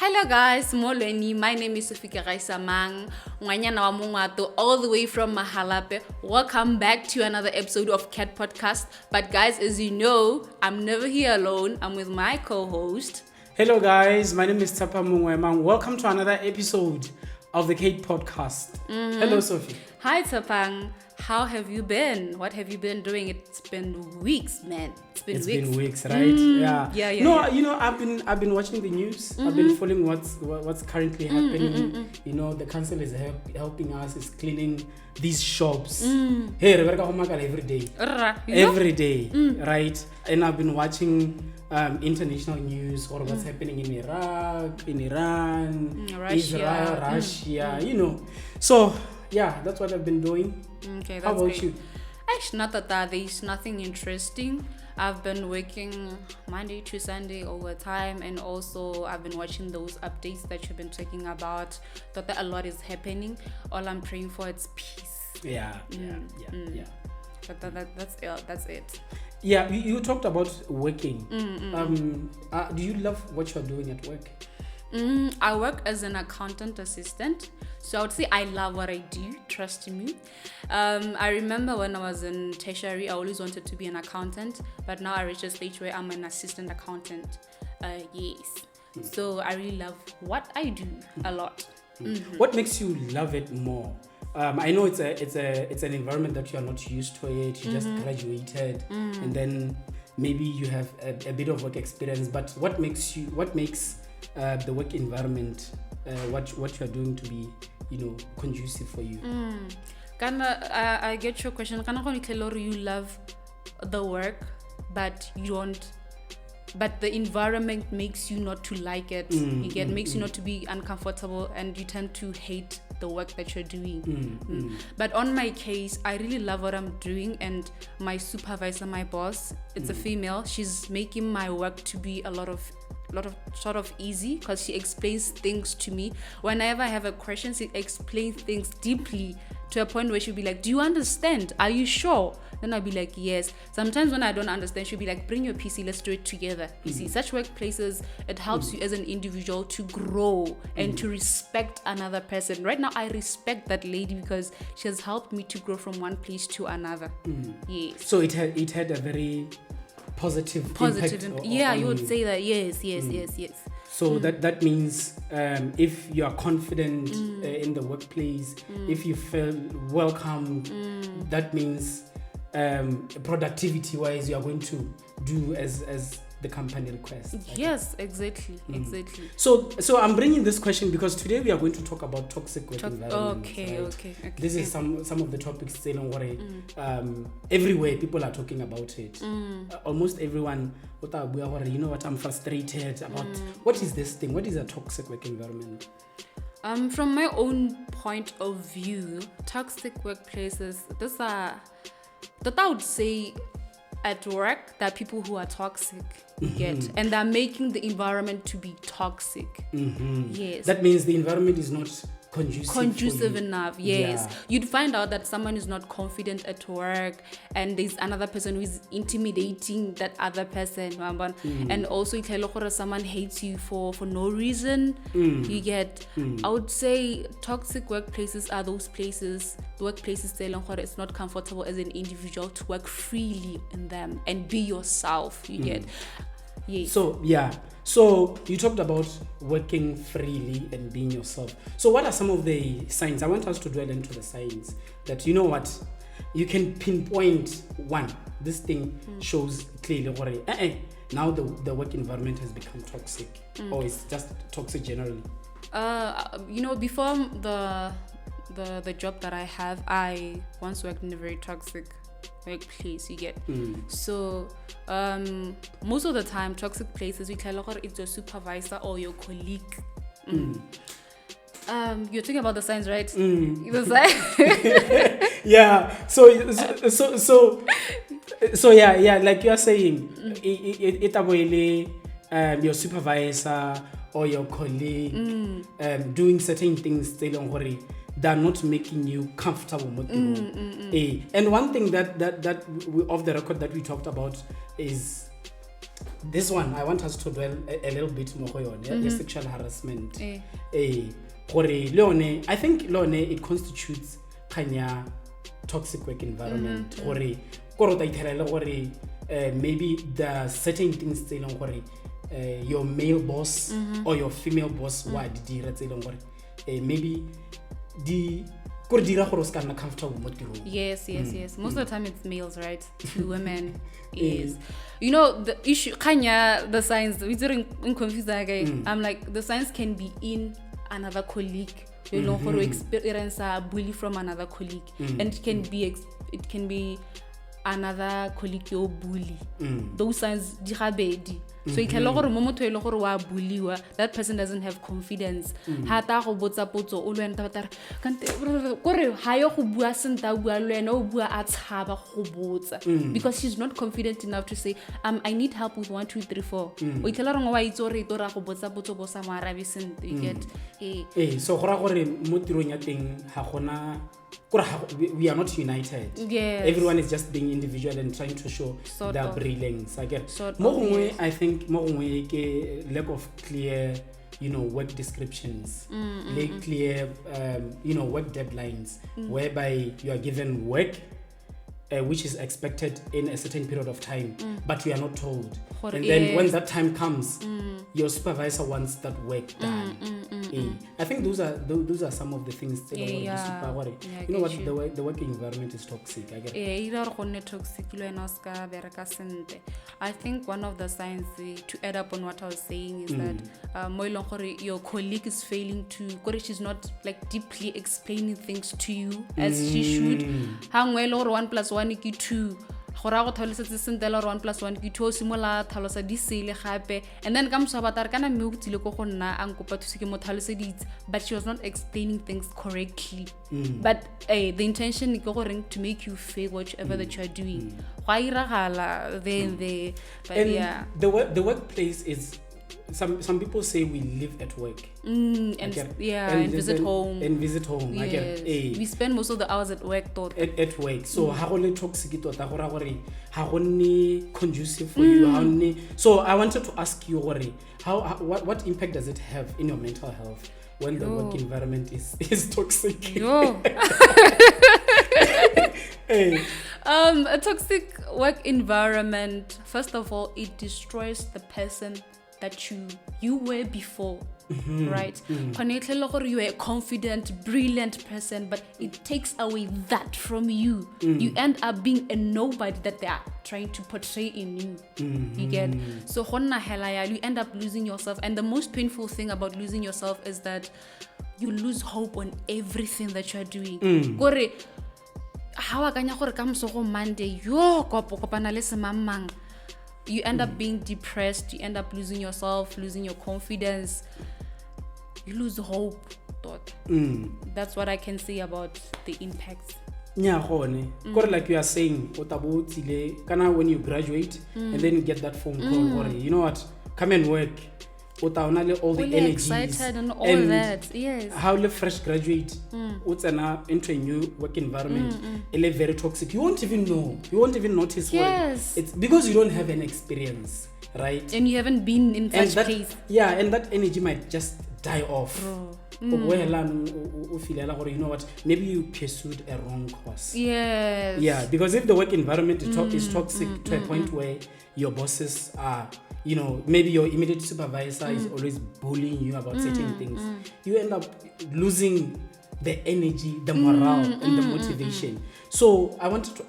Hello guys, molweni. My name is Sofika Raisamang, ngwanyana wa Mongwato, all the way from Mahalape. Welcome back to another episode of Cat Podcast. But guys, as you know, I'm never here alone. I'm with my co-host. Hello guys, my name is Tsapa Mungwemang. Welcome to another episode of the Kate Podcast. Hello Sophie. Hi Tsapang. How have you been? What have you been doing? It's been weeks, man. It's been weeks, right? Yeah. You know, I've been watching the news. I've been following what's currently happening. You know, the council is helping us, is cleaning these shops. Hey, Rebecca Homakala every day. Every day, right? And I've been watching international news or what's happening in Iraq, in Iran, Israel, Russia, you know. So, yeah, that's what I've been doing. Okay, that's How about great. you? Actually, not that there's nothing interesting. I've been working Monday to Sunday over time, and also I've been watching those updates that you've been talking about. That a lot is happening. All I'm praying for is peace. Yeah. But that's it. Yeah, you talked about working. Do you love what you're doing at work? I work as an accountant assistant, so I would say I love what I do, trust me. I remember when I was in tertiary, I always wanted to be an accountant, but now I reached a stage where I'm an assistant accountant. So I really love what I do a lot. What makes you love it more? I know it's an environment that you are not used to it. You just graduated, and then maybe you have a bit of work experience. But what makes the work environment, what you are doing to be, conducive for you? I get your question. You love the work, but you don't. But the environment makes you not to like it. Makes you not to be uncomfortable, and you tend to hate the work that you're doing. But on my case, I really love what I'm doing, and my supervisor, my boss, it's a female. She's making my work to be a lot of sort of easy, because she explains things to me. Whenever I have a question, she explains things deeply to a point where she'll be like, do you understand? Are you sure? Then I'll be like, yes. Sometimes when I don't understand, she'll be like, bring your PC, let's do it together. You see, such workplaces, it helps you as an individual to grow and to respect another person. Right now, I respect that lady because she has helped me to grow from one place to another. Yes. So it had a very positive impact. You would say that. Yes. So that means if you are confident in the workplace, if you feel welcomed, that means productivity wise you are going to do as the company requests. Yes, exactly. So I'm bringing this question because today we are going to talk about toxic work environments. Okay. This is some of the topics everywhere people are talking about it. Almost everyone, you know what, I'm frustrated about what is this thing? What is a toxic work environment? From my own point of view, toxic workplaces, that I would say at work, there are people who are toxic, and they're making the environment to be toxic. Yes. That means the environment is not conducive enough. Yes. You'd find out that someone is not confident at work, and there's another person who is intimidating that other person. And also someone hates you for no reason. You get, I would say toxic workplaces are those places, workplaces it's not comfortable as an individual to work freely in them and be yourself. You get. Yes. So you talked about working freely and being yourself. So what are some of the signs? I want us to dwell into the signs that, you know what, you can pinpoint one. This thing shows clearly now the work environment has become toxic, or it's just toxic generally. Before the job that I have, I once worked in a very toxic workplace. You get. So most of the time, toxic places, we tell it's your supervisor or your colleague. You're talking about the signs, right? The sign. Yeah. So yeah, like you're saying, your supervisor or your colleague doing certain things, they're not making you comfortable. And one thing that we, off the record, that we talked about is this one, I want us to dwell a little bit more on sexual harassment. I think it constitutes kanya toxic work environment. Maybe the certain things your male boss or your female boss maybe the yes. Most of the time it's males, right? To women is the issue kanya the signs we didn't confuse that guy. I'm like the signs can be in another colleague, experience a bully from another colleague, and it can be another colleague your bully. Those signs so it can that person doesn't have confidence. Because she's not confident enough to say, I need help with 1, 2, 3, 4. You get so we are not united. Yes. Everyone is just being individual and trying to show their brilliance. I think lack of clear, work descriptions, clear, work deadlines, whereby you are given work which is expected in a certain period of time, but you are not told. And then when that time comes, your supervisor wants that work done. I think those are some of the things that the working environment is toxic. I get I think one of the signs to add up on what I was saying is that your colleague is failing to, she's not like deeply explaining things to you as she should. 1 + 1 = 2. And then but she was not explaining things correctly. But the intention is to make you feel whatever that you are doing. The workplace is some people say we live at work and visit home. Yes. We spend most of the hours at work at work. So how toxic how conducive for you. So I wanted to ask you what impact does it have in your mental health when the work environment is toxic? A toxic work environment, first of all, it destroys the person that you were before, right? You were a confident, brilliant person, but it takes away that from you. You end up being a nobody that they are trying to portray in you. You get? So you end up losing yourself. And the most painful thing about losing yourself is that you lose hope on everything that you are doing. Monday, you end up being depressed, you end up losing yourself, losing your confidence, you lose hope. That's what I can say about the impacts. Like you are saying, when you graduate and then you get that phone call, you know what, come and work. All the energies excited and all that. Yes. How the fresh graduate into a new work environment, very toxic. You won't even know. You won't even notice. Yes. It's because you don't have an experience, right? And you haven't been in such place. Yeah, and that energy might just die off. You know what? Maybe you pursued a wrong course. Yes. Yeah, because if the work environment is toxic to a point where your bosses are, maybe your immediate supervisor is always bullying you about certain things, you end up losing the energy, the morale, and the motivation. So I wanted to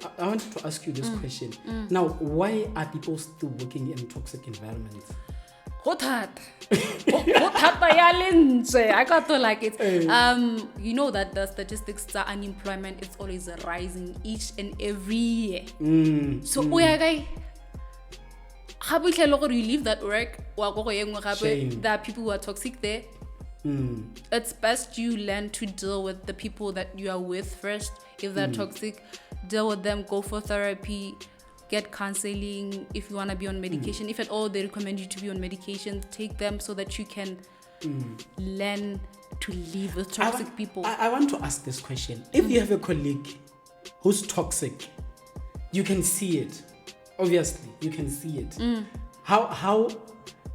ask you this question. Now, why are people still working in toxic environments? I got to like it. You know that the statistics are unemployment is always rising each and every year. So you leave that work, there are people who are toxic there. It's best you learn to deal with the people that you are with first. If they're toxic, deal with them, go for therapy, get counseling. If you want to be on medication, if at all they recommend you to be on medication, take them so that you can learn to live with toxic people. I want to ask this question. If you have a colleague who's toxic, you can see it. Obviously, you can see it. how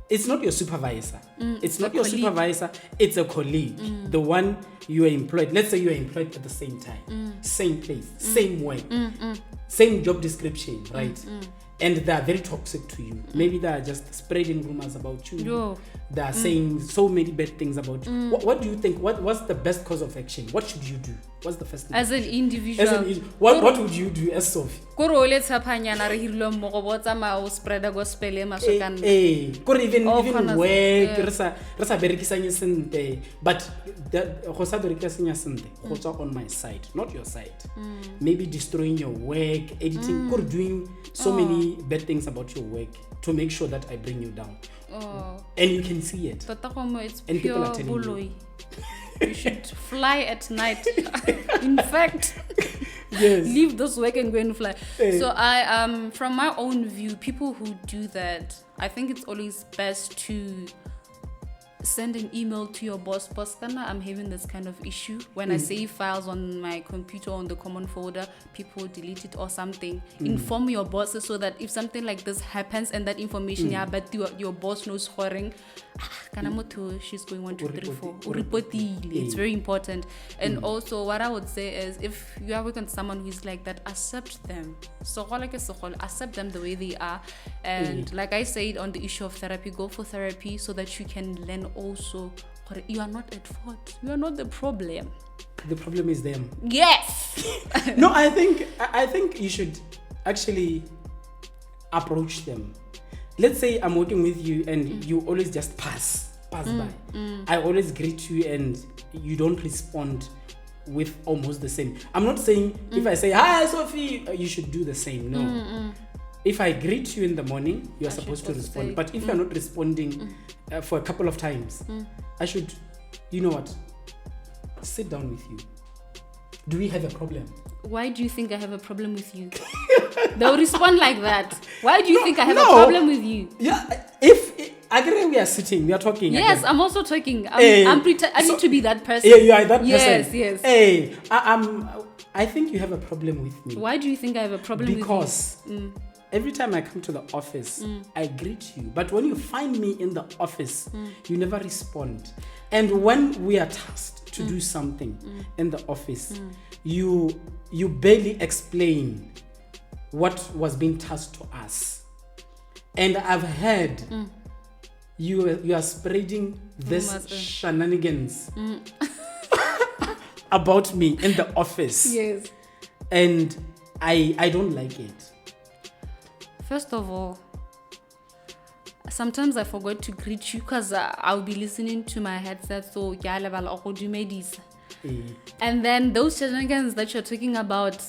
it's not your supervisor. It's not your colleague. supervisor. It's a colleague. The one you are employed. Let's say you are employed at the same time, same place, same work, same job description, right? And they are very toxic to you. Maybe they are just spreading rumors about you. Yo. They are saying so many bad things about you. What do you think? What's the best course of action? What should you do? What's the first thing? As an individual. What would you do as Sophie? Koro le tshapanyana re hirlo mo go botsa ma o spreader gospel e masokana. Kore even All work re sa berekisanye sente, but go sa berekisanya sente go tswa on my side, not your side. Maybe destroying your work, editing, kore doing so many bad things about your work to make sure that I bring you down. And you can see it. It's and people are pure telling bully. You should fly at night. In fact, yes. Leave this work and go and fly. So I from my own view, people who do that, I think it's always best to send an email to your boss. I'm having this kind of issue. When I save files on my computer on the common folder, people delete it or something. Inform your bosses so that if something like this happens and that information, but your boss knows scoring, she's going 1, 2, 3, 4. It's very important. And also what I would say is, if you are working with someone who is like that, accept them. Accept them the way they are. And like I said on the issue of therapy, go for therapy so that you can learn also you are not at fault. You are not the problem. The problem is them. Yes. No, I think you should actually approach them. Let's say I'm working with you and you always just pass by. I always greet you and you don't respond with almost the same. I'm not saying if I say, hi Sophie, you should do the same. No. If I greet you in the morning, you're supposed to respond. But if you're not responding for a couple of times, I should, you know what, sit down with you. Do we have a problem? Why do you think I have a problem with you? They'll respond like that. Why do you think I have a problem with you? Yeah, if agree we are sitting, we are talking. Yes, again. I'm also talking. I need to be that person. Yeah, you are that person. Yes. Hey, I think you have a problem with me. Why do you think I have a problem because with you? every time I come to the office, I greet you. But when you find me in the office, you never respond. And when we are tasked to do something in the office, you barely explain what was being tasked to us. And I've heard you are spreading this shenanigans about me in the office. Yes. And I don't like it. First of all, sometimes I forgot to greet you because I'll be listening to my headset. So and then those shenanigans that you're talking about,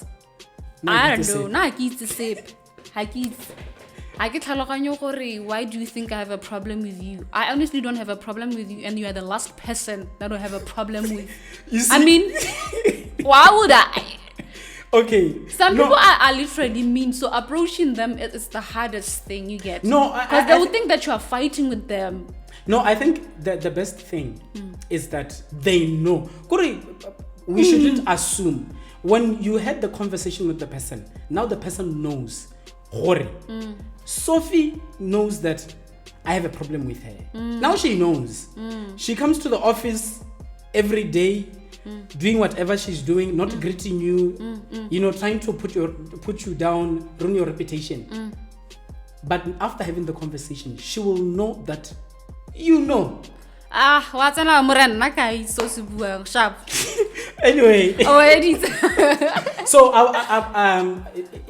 I don't know. Why do you think I have a problem with you? I honestly don't have a problem with you, and you are the last person that will have a problem with. I mean, why would I? Okay. Some people are literally mean, so approaching them is the hardest thing you get. No, because they will think that you are fighting with them. No, I think that the best thing is that they know. We shouldn't assume. When you had the conversation with the person, now the person knows. Sophie knows that I have a problem with her. Now she knows. She comes to the office every day, doing whatever she's doing, not greeting you, trying to put you down, ruin your reputation. But after having the conversation, she will know that you know. Sharp. Anyway. Oh, so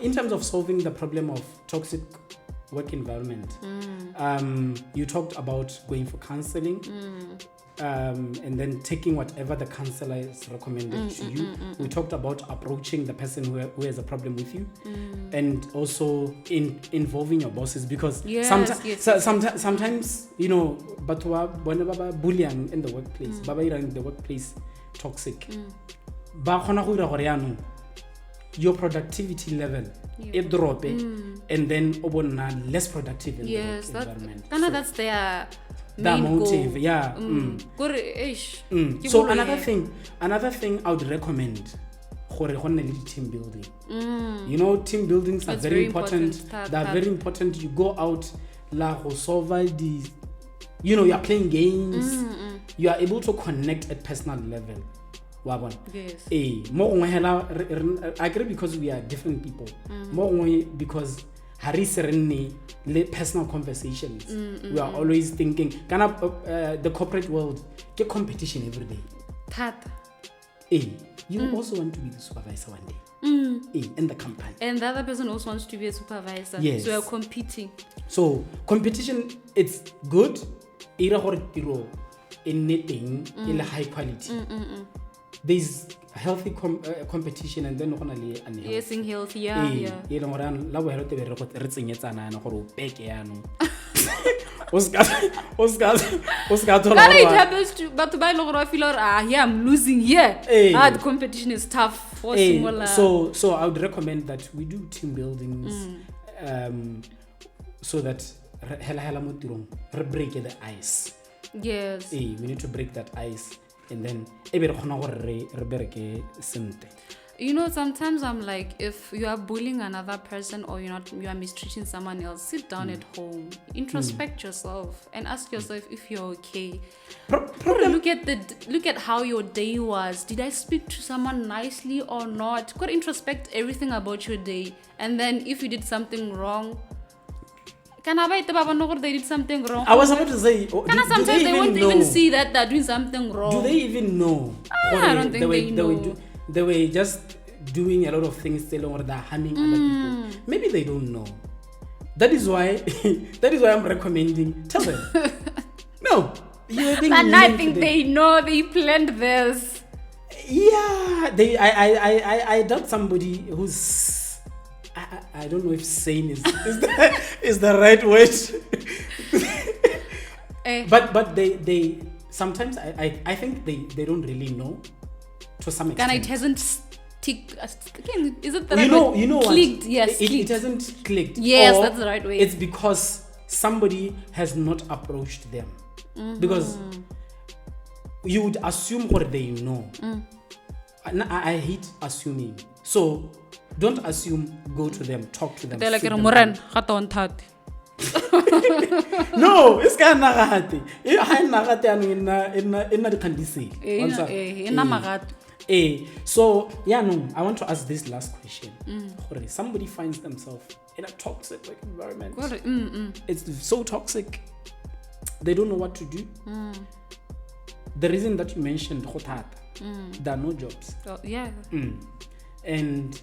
in terms of solving the problem of toxic work environment, you talked about going for counseling. And then taking whatever the counselor is recommended to you. We talked about approaching the person who has a problem with you, and also involving your bosses, because sometimes but whenever bullying in the workplace, in the workplace toxic, your productivity level it drop, and then less productive in the work environment. That's their motive, goal. yeah. So another thing I would recommend team building. Team buildings are very important. They're very important. You go out, la go solve the, you are playing games, you are able to connect at personal level. Yes. I agree because we are different people. Because le personal conversations. We are always thinking, the corporate world, get competition every day. You also want to be the supervisor one day. In the company. And the other person also wants to be a supervisor. Yes. So you're competing. So competition, it's good. In knitting, in high quality. There's healthy competition, and then unhealthy. Yes, in healthy, yeah. It happens to, but I feel I'm losing here. The competition is tough. So I would recommend that we do team buildings, so that we break the ice. Yes. We need to break that ice, and then sometimes I'm like, if you are bullying another person or you are mistreating someone else, sit down at home, introspect yourself, and ask yourself if you're okay. Look at how your day was. Did I speak to someone nicely or not? Go introspect everything about your day, and then if you did something wrong, they did something wrong. I was about to say, sometimes they won't even see that they're doing something wrong. Do they even know? I don't think they know. They were just doing a lot of things still, or they're harming other people. Maybe they don't know. That is why I'm recommending. Tell them. No. And I think they know. They planned this. Yeah. I doubt somebody who's, I don't know if sane is the right word. But they sometimes I think they don't really know to some extent. And it hasn't again, is it the right word? You know clicked? What? Yes, it hasn't clicked. Yes, or that's the right way. It's because somebody has not approached them. Because you would assume what they know. I hate assuming. So don't assume, go to them, talk to them. They're like, no, it's kind of so I want to ask this last question. Somebody finds themselves in a toxic environment. It's so toxic, they don't know what to do. The reason that you mentioned, there are no jobs. And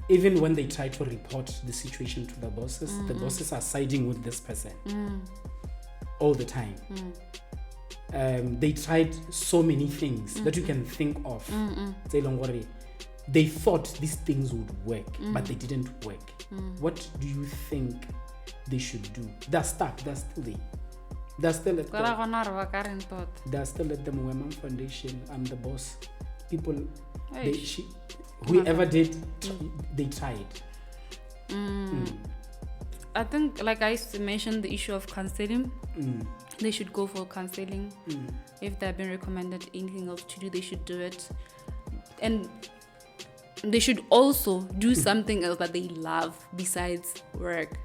even when they try to report the situation to the bosses are siding with this person all the time. They tried so many things that you can think of. They thought these things would work, but they didn't work. What do you think they should do? They're stuck. They're still there. They're still at the Women Foundation. I'm the boss. People, whoever did, they tried. I think, like I mentioned, the issue of counseling. They should go for counseling. If they've been recommended anything else to do, they should do it. And they should also do something else that they love besides work.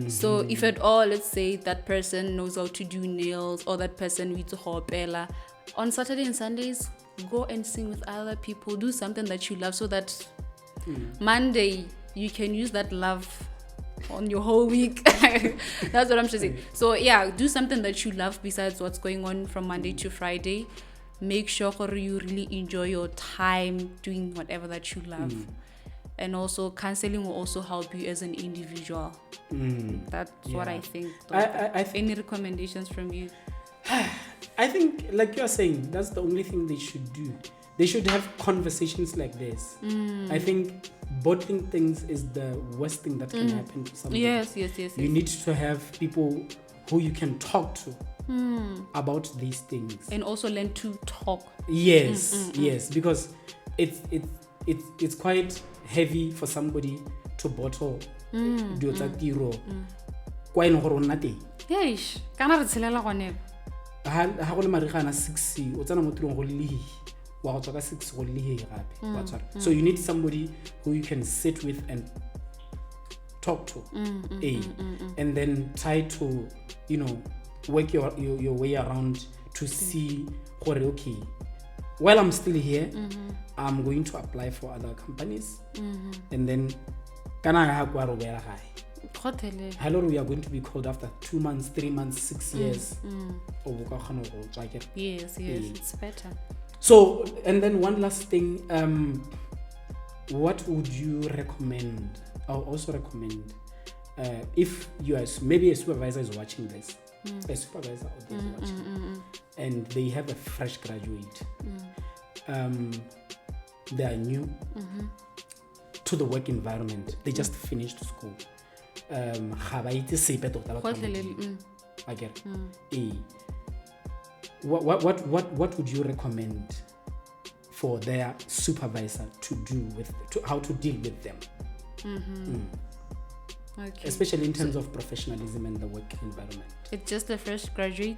So if at all, let's say that person knows how to do nails, or that person reads opera, on Saturday and Sundays, go and sing with other people. Do something that you love, so that Monday you can use that love on your whole week. That's what I'm saying. So do something that you love besides what's going on from Monday to Friday. Make sure you really enjoy your time doing whatever that you love. And also, counseling will also help you as an individual. That's what I think. Any recommendations from you? I think, like you're saying, that's the only thing they should do. They should have conversations like this. I think bottling things is the worst thing that can happen to somebody. Yes. You need to have people who you can talk to about these things. And also learn to talk. Yes, because it's quite heavy for somebody to bottle dio tsa tiro kwa ene gore nna teng kana re tshelela gone ha go le marigana 6 o tsana mo tirong go le wa go tswa ka 6 go le gape wa tsara. So you need somebody who you can sit with and talk to, and then try to, work your way around to see, okay, while I'm still here, I'm going to apply for other companies, and then hello, we are going to be called after 2 months, 3 months, 6 years. Yes, it's better. So, and then one last thing, what would you recommend? I'll also recommend if you are, maybe a supervisor is watching this, a supervisor out there is watching, and they have a fresh graduate. They are new to the work environment. They just finished school. I get. What would you recommend for their supervisor to do how to deal with them? Okay. Especially in terms of professionalism and the work environment. It's just a fresh graduate.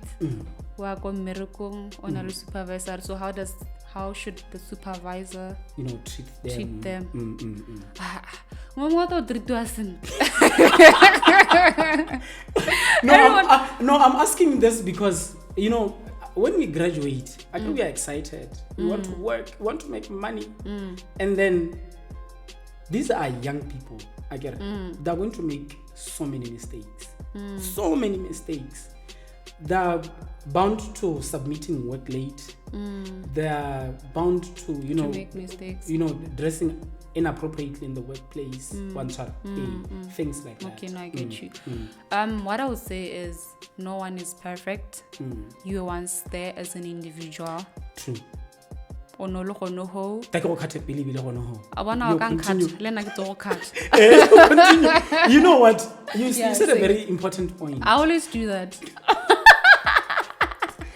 Work on miracle on a supervisor. So how should the supervisor treat them? I'm asking this because when we graduate, I think we are excited. We want to work, we want to make money, and then these are young people. I get it. They're going to make so many mistakes. So many mistakes. They're bound to submitting work late. They're bound to make mistakes. Dressing inappropriately in the workplace. Things like that. Okay, now I get you. What I would say is no one is perfect. You were once there as an individual. True. You know what? You said a very important point. I always do that.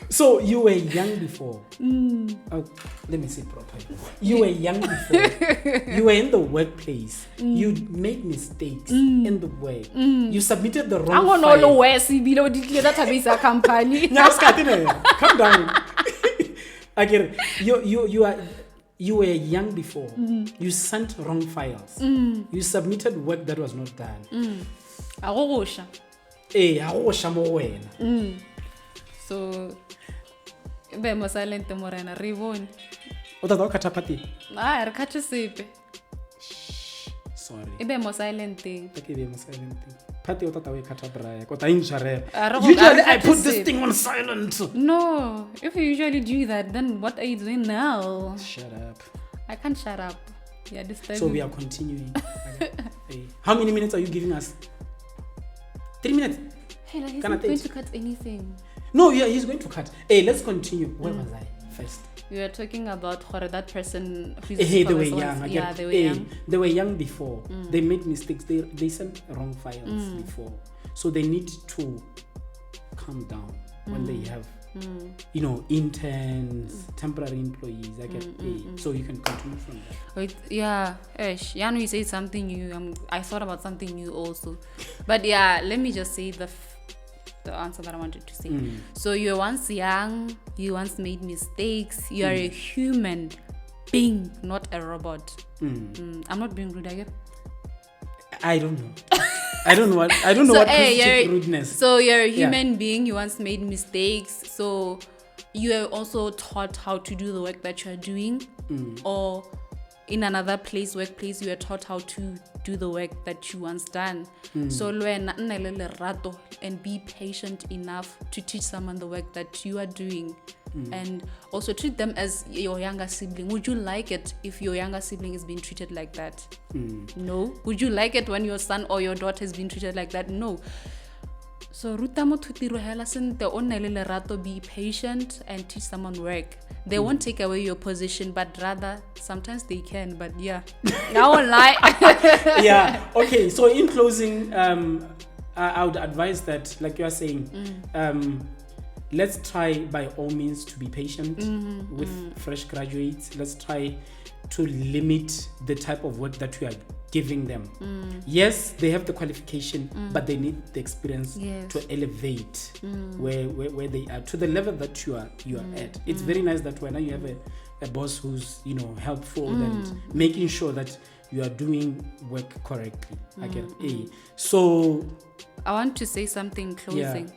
So you were young before. Let me say properly. You were young before. You were in the workplace. You made mistakes in the work. You submitted the wrong file. Calm down. I get it. You were young before. You sent wrong files. You submitted work that was not done. So be mo silent morena re bone o tata o khatha pati re khathe sepe sorry be mo silent thing pati o tata o khatha braya ko ta inshare usually I put this thing on silent. No, if you usually do that, then what are you doing now? Shut up. I can't shut up. Yeah, this time. So we are continuing. Hey. How many minutes are you giving us? 3 minutes. Hey, like he's not going to cut anything. No, yeah, he's going to cut. Hey, let's continue. Where was I first? We were talking about that person who's they were young. They were young. They were young before. They made mistakes. They sent wrong files before. So they need to calm down when they have, interns, temporary employees. So you can continue from there. Wait, yeah, Yanu, you said something new. I thought about something new also. But yeah, let me just say the answer that I wanted to say. So you were once young, you once made mistakes, you are a human being, not a robot. I'm not being rude, again. I don't know. I don't know what constitutes rudeness. So you're a human being, you once made mistakes, so you are also taught how to do the work that you're doing, or in another workplace, you are taught how to do the work that you once done. So and be patient enough to teach someone the work that you are doing, and also treat them as your younger sibling. Would you like it if your younger sibling is being treated like that? No. Would you like it when your son or your daughter is being treated like that? No. So be patient and teach someone work. They won't take away your position, but rather sometimes they can. But yeah, I won't lie. Yeah. Okay. So in closing, I would advise that, like you are saying, let's try by all means to be patient with fresh graduates. Let's try to limit the type of work that we are giving them. Yes, they have the qualification, but they need the experience to elevate where they are to the level that you are at. It's very nice that when you have a boss who's helpful and making sure that you are doing work correctly. I get so I want to say something closing.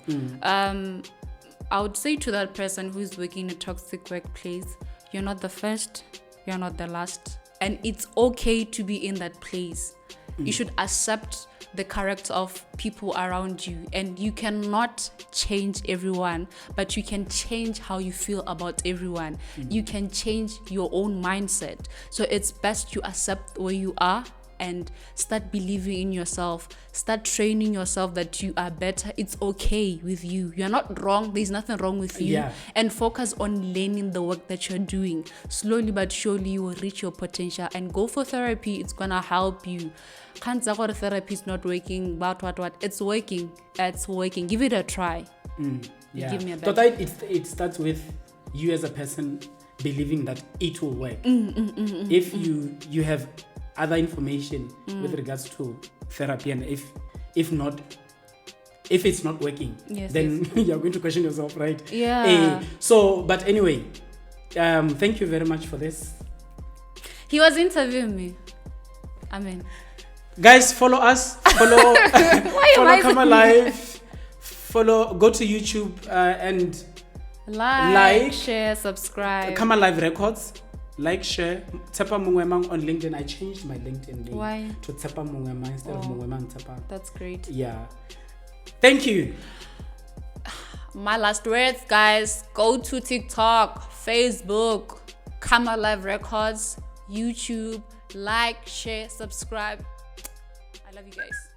I would say to that person who is working in a toxic workplace, you're not the first, you're not the last, and it's okay to be in that place. You should accept the character of people around you, and you cannot change everyone, but you can change how you feel about everyone. You can change your own mindset. So it's best you accept where you are and start believing in yourself. Start training yourself that you are better. It's okay with you. You're not wrong. There's nothing wrong with you. And focus on learning the work that you're doing. Slowly but surely you will reach your potential, and go for therapy. It's gonna help you. Can't say what therapy is not working, but what it's working. It's working. Give it a try. Give me a so that it starts with you as a person believing that it will work. If you have other information with regards to therapy, and if it's not working, then you're going to question yourself, right? So but anyway, thank you very much for this. He was interviewing me. Amen. Guys, follow us. Follow Kama Live. Go to YouTube and like, share, subscribe. Kama Live Records. Like, share. Tsepa Mungwemang on LinkedIn. I changed my LinkedIn name. Why? To Tsepa Mungwemang instead of Mungwemang Tsepa. That's great. Yeah. Thank you. My last words, guys. Go to TikTok, Facebook, Kama Live Records, YouTube. Like, share, subscribe. I love you guys.